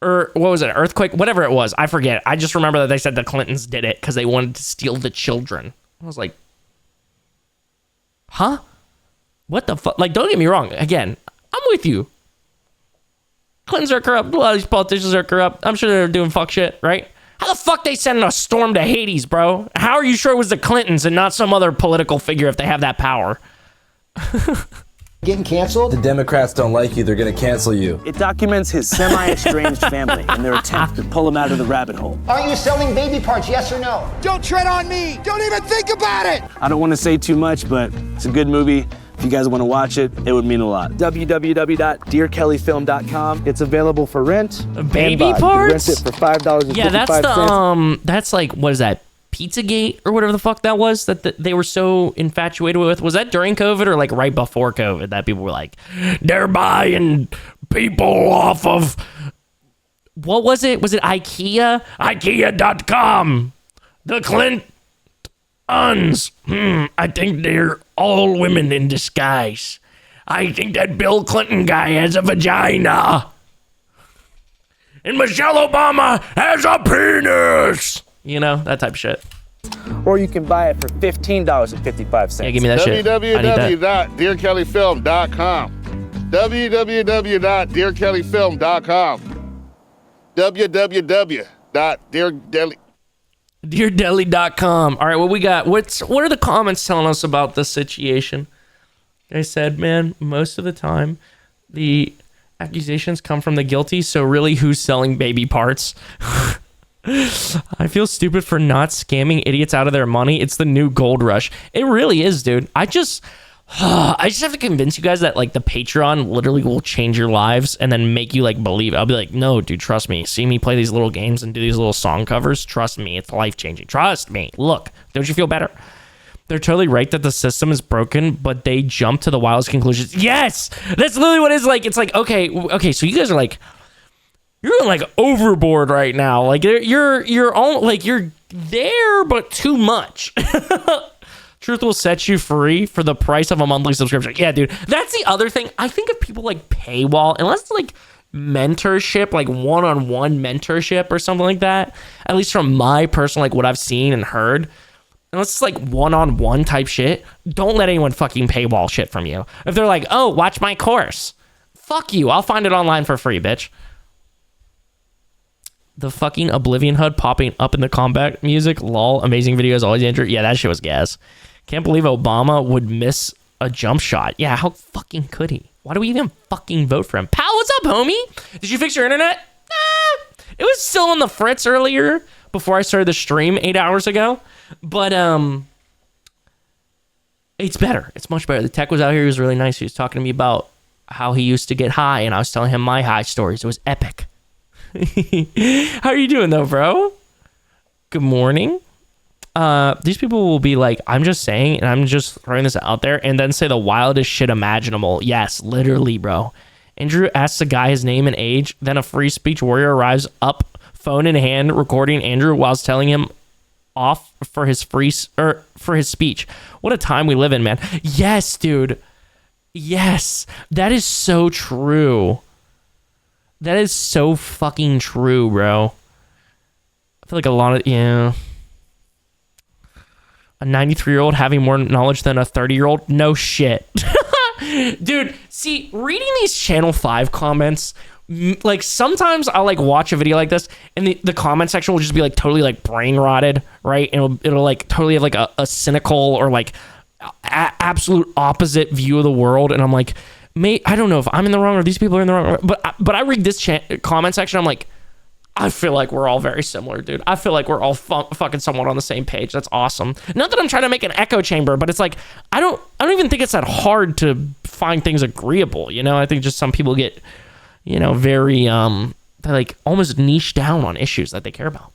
Or what was it, earthquake? Whatever it was, I forget. I just remember that they said the Clintons did it because they wanted to steal the children. I was like, huh? What the fuck? Like, don't get me wrong. Again, I'm with you. Clintons are corrupt. A lot of these politicians are corrupt. I'm sure they're doing fuck shit, right? How the fuck they sending a storm to Hades, bro? How are you sure it was the Clintons and not some other political figure if they have that power? Getting canceled? The Democrats don't like you. They're going to cancel you. It documents his semi-estranged family and their attempt to pull him out of the rabbit hole. Are you selling baby parts, yes or no? Don't tread on me! Don't even think about it! I don't want to say too much, but it's a good movie. If you guys want to watch it, it would mean a lot. www.dearkellyfilm.com. It's available for rent. Baby parts? You can rent it for $5.55. Yeah, that's like, what is that? Pizzagate or whatever the fuck that was that they were so infatuated with. Was that during COVID or like right before COVID that people were like, they're buying people off of, what was it? Was it IKEA? IKEA.com. The Clintons. I think they're all women in disguise. I think that Bill Clinton guy has a vagina. And Michelle Obama has a penis. You know, that type of shit. Or you can buy it for $15.55. Yeah, give me that shit. www.dearkellyfilm.com. www.dearkellyfilm.com. Deardeli.com. All right, what we got? What are the comments telling us about this situation? They said, man, most of the time the accusations come from the guilty, so really who's selling baby parts? I feel stupid for not scamming idiots out of their money. It's the new gold rush. It really is, dude. I just have to convince you guys that like the Patreon literally will change your lives and then make you like believe it. I'll be like, no, dude, trust me. See me play these little games and do these little song covers. Trust me, it's life changing. Trust me. Look, don't you feel better? They're totally right that the system is broken, but they jump to the wildest conclusions. Yes, that's literally what it's like. It's like, okay, so you guys are like, you're like overboard right now. Like you're all like you're there, but too much. Truth will set you free for the price of a monthly subscription. Yeah, dude. That's the other thing. I think if people like paywall, unless it's like mentorship, like one-on-one mentorship or something like that, at least from my personal, like what I've seen and heard, unless it's like one-on-one type shit, don't let anyone fucking paywall shit from you. If they're like, oh, watch my course. Fuck you. I'll find it online for free, bitch. The fucking Oblivion HUD popping up in the combat music. Lol. Amazing videos. Always Andrew. Yeah, that shit was gas. Can't believe Obama would miss a jump shot. Yeah, how fucking could he? Why do we even fucking vote for him? Pal, what's up, homie? Did you fix your internet? It was still on the fritz earlier before I started the stream 8 hours ago. But it's better. It's much better. The tech was out here. He was really nice. He was talking to me about how he used to get high, and I was telling him my high stories. It was epic. How are you doing though, bro? Good morning. These people will be like, I'm just saying, and I'm just throwing this out there, and then say the wildest shit imaginable. Yes, literally, bro. Andrew asks the guy his name and age, then a free speech warrior arrives up, phone in hand, recording Andrew whilst telling him off for his for his speech. What a time we live in, man. Yes, dude. Yes, that is so true. That is so fucking true, bro. I feel like a lot of, yeah. A 93-year-old having more knowledge than a 30-year-old? No shit. Dude, see, reading these Channel 5 comments, like sometimes I'll like watch a video like this and the comment section will just be like totally like brain rotted, right? And it'll like totally have like a cynical or like absolute opposite view of the world. And I'm like, mate, I don't know if I'm in the wrong or these people are in the wrong. But I read this comment section, I'm like, I feel like we're all very similar, dude. I feel like we're all fucking somewhat on the same page. That's awesome. Not that I'm trying to make an echo chamber, but it's like I don't even think it's that hard to find things agreeable. You know, I think just some people get, you know, very they like almost niche down on issues that they care about.